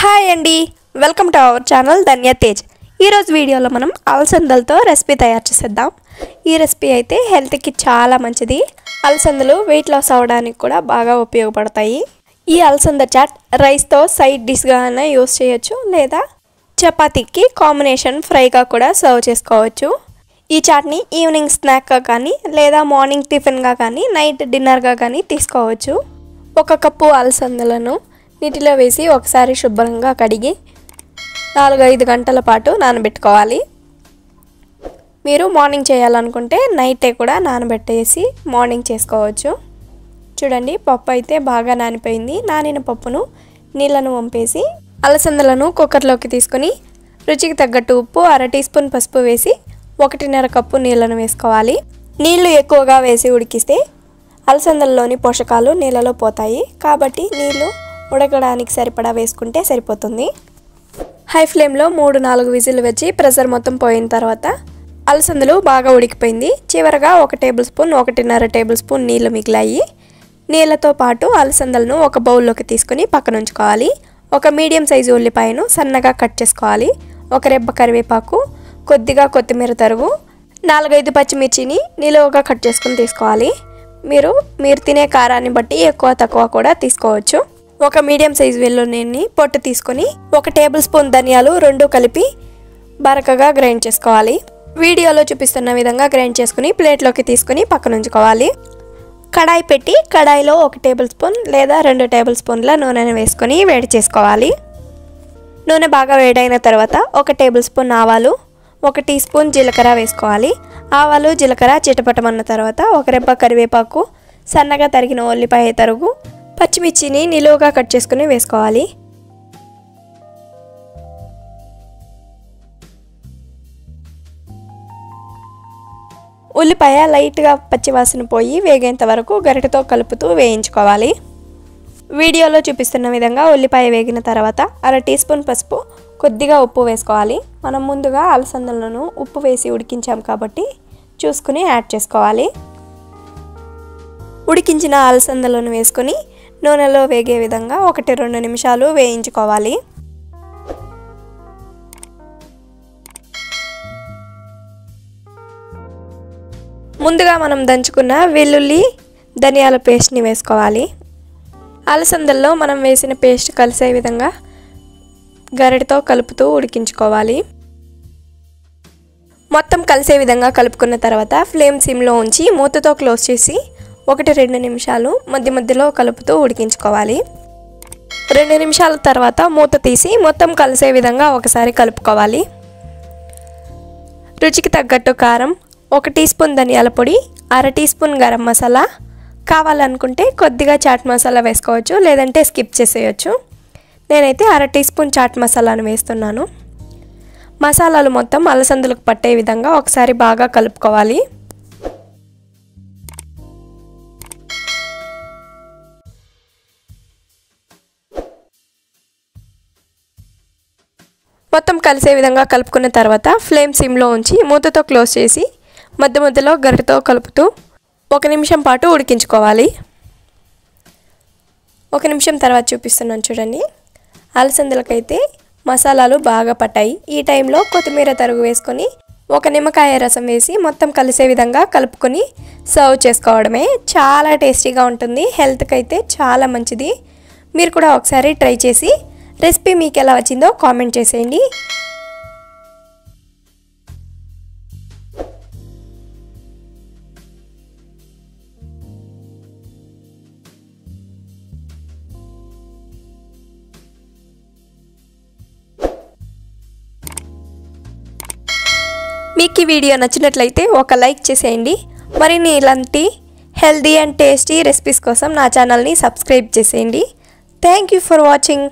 Hi అండి, welcome to our channel ధన్య తేజ్. ఈరోజు వీడియోలో మనం అలసందలతో రెసిపీ తయారు చేసేద్దాం. ఈ రెసిపీ అయితే హెల్త్కి చాలా మంచిది. అలసందలు వెయిట్ లాస్ అవ్వడానికి కూడా బాగా ఉపయోగపడతాయి. ఈ అలసంద చాట్ రైస్తో సైడ్ డిష్గా యూస్ చేయొచ్చు, లేదా చపాతీకి కాంబినేషన్ ఫ్రైగా కూడా సర్వ్ చేసుకోవచ్చు. ఈ చాట్ని ఈవినింగ్ స్నాక్గా కానీ, లేదా మార్నింగ్ టిఫిన్గా కానీ, నైట్ డిన్నర్గా కానీ తీసుకోవచ్చు. 1 కప్పు అలసందలను నీటిలో వేసి ఒకసారి శుభ్రంగా కడిగి 4-5 గంటల పాటు నానబెట్టుకోవాలి. మీరు మార్నింగ్ చేయాలనుకుంటే నైటే కూడా నానబెట్టేసి మార్నింగ్ చేసుకోవచ్చు. చూడండి, పప్పు అయితే బాగా నానిపోయింది. నానిన పప్పును నీళ్ళను వంపేసి అలసందలను కుక్కర్లోకి తీసుకొని రుచికి తగ్గట్టు ఉప్పు, 1/2 టీ స్పూన్ పసుపు వేసి 1.5 కప్పు నీళ్ళను వేసుకోవాలి. నీళ్లు ఎక్కువగా వేసి ఉడికిస్తే అలసందల్లోని పోషకాలు నీళ్ళలో పోతాయి. కాబట్టి నీళ్లు ఉడకడానికి సరిపడా వేసుకుంటే సరిపోతుంది. హై ఫ్లేమ్లో 3-4 విజిల్ వచ్చి ప్రెషర్ మొత్తం పోయిన తర్వాత అలసందలు బాగా ఉడికిపోయింది. చివరగా 1 టేబుల్ స్పూన్, 1.5 టేబుల్ స్పూన్ నీళ్లు మిగిలాయి. నీళ్ళతో పాటు అలసందలను ఒక బౌల్లోకి తీసుకుని పక్కన ఉంచుకోవాలి. ఒక మీడియం సైజు ఉల్లిపాయను సన్నగా కట్ చేసుకోవాలి. 1 రెబ్బ కరివేపాకు, కొద్దిగా కొత్తిమీర తరుగు, 4-5 పచ్చిమిర్చిని నిలువుగా కట్ చేసుకుని తీసుకోవాలి. మీరు తినే కారాన్ని బట్టి ఎక్కువ తక్కువ కూడా తీసుకోవచ్చు. 1 మీడియం సైజు వెల్లుల్లిని పొట్టు తీసుకొని 1 టేబుల్ స్పూన్ ధనియాలు 2 కలిపి బరకగా గ్రైండ్ చేసుకోవాలి. వీడియోలో చూపిస్తున్న విధంగా గ్రైండ్ చేసుకుని ప్లేట్లోకి తీసుకుని పక్కన ఉంచుకోవాలి. కడాయి పెట్టి కడాయిలో 1 టేబుల్ స్పూన్ లేదా 2 టేబుల్ స్పూన్ల నూనెను వేసుకొని వేడి చేసుకోవాలి. నూనె బాగా వేడైన తర్వాత 1 టేబుల్ స్పూన్ ఆవాలు, 1 టీ స్పూన్ జీలకర్ర వేసుకోవాలి. ఆవాలు జీలకర్ర చిటపటమన్న తర్వాత 1 రెబ్బ కరివేపాకు, సన్నగా తరిగిన ఉల్లిపాయ తరుగు, పచ్చిమిర్చిని నిలువుగా కట్ చేసుకుని వేసుకోవాలి. ఉల్లిపాయ లైట్గా పచ్చివాసన పోయి వేగేంత వరకు గరిటెతో కలుపుతూ వేయించుకోవాలి. వీడియోలో చూపిస్తున్న విధంగా ఉల్లిపాయ వేగిన తర్వాత 1/2 టీ స్పూన్ పసుపు, కొద్దిగా ఉప్పు వేసుకోవాలి. మనం ముందుగా అలసందలను ఉప్పు వేసి ఉడికించాం కాబట్టి చూసుకుని యాడ్ చేసుకోవాలి. ఉడికించిన అలసందలను వేసుకొని నూనెలో వేగే విధంగా 1-2 నిమిషాలు వేయించుకోవాలి. ముందుగా మనం దంచుకున్న వెల్లుల్లి ధనియాల పేస్ట్ని వేసుకోవాలి. అలసందల్లో మనం వేసిన పేస్ట్ కలిసే విధంగా గరిటెతో కలుపుతూ ఉడికించుకోవాలి. మొత్తం కలిసే విధంగా కలుపుకున్న తర్వాత ఫ్లేమ్ సిమ్లో ఉంచి మూతతో క్లోజ్ చేసి 1-2 నిమిషాలు మధ్య మధ్యలో కలుపుతూ ఉడికించుకోవాలి. 2 నిమిషాల తర్వాత మూత తీసి మొత్తం కలిసే విధంగా ఒకసారి కలుపుకోవాలి. రుచికి తగ్గట్టు కారం, 1 టీ స్పూన్ ధనియాల పొడి, 1/2 టీ స్పూన్ గరం మసాలా, కావాలనుకుంటే కొద్దిగా చాట్ మసాలా వేసుకోవచ్చు, లేదంటే స్కిప్ చేసేయచ్చు. నేనైతే 1/2 టీ స్పూన్ చాట్ మసాలాను వేస్తున్నాను. మసాలాలు మొత్తం అలసందలకు పట్టే విధంగా ఒకసారి బాగా కలుపుకోవాలి. మొత్తం కలిసే విధంగా కలుపుకున్న తర్వాత ఫ్లేమ్ సిమ్లో ఉంచి మూతతో క్లోజ్ చేసి మధ్య మధ్యలో గరిటెతో కలుపుతూ 1 నిమిషం పాటు ఉడికించుకోవాలి. 1 నిమిషం తర్వాత చూపిస్తున్నాను చూడండి. అలసందలకైతే మసాలాలు బాగా పట్టాయి. ఈ టైంలో కొత్తిమీర తరుగు వేసుకొని 1 నిమ్మకాయ రసం వేసి మొత్తం కలిసే విధంగా కలుపుకొని సర్వ్ చేసుకోవడమే. చాలా టేస్టీగా ఉంటుంది, హెల్త్కి అయితే చాలా మంచిది. మీరు కూడా ఒకసారి ట్రై చేసి రెసిపీ మీకు ఎలా వచ్చిందో కామెంట్ చేసేయండి. మీకు ఈ వీడియో నచ్చినట్లయితే ఒక లైక్ చేసేయండి. మరిన్ని ఇలాంటి హెల్దీ అండ్ టేస్టీ రెసిపీస్ కోసం నా ఛానల్ని సబ్స్క్రైబ్ చేసేయండి. Thank you for watching.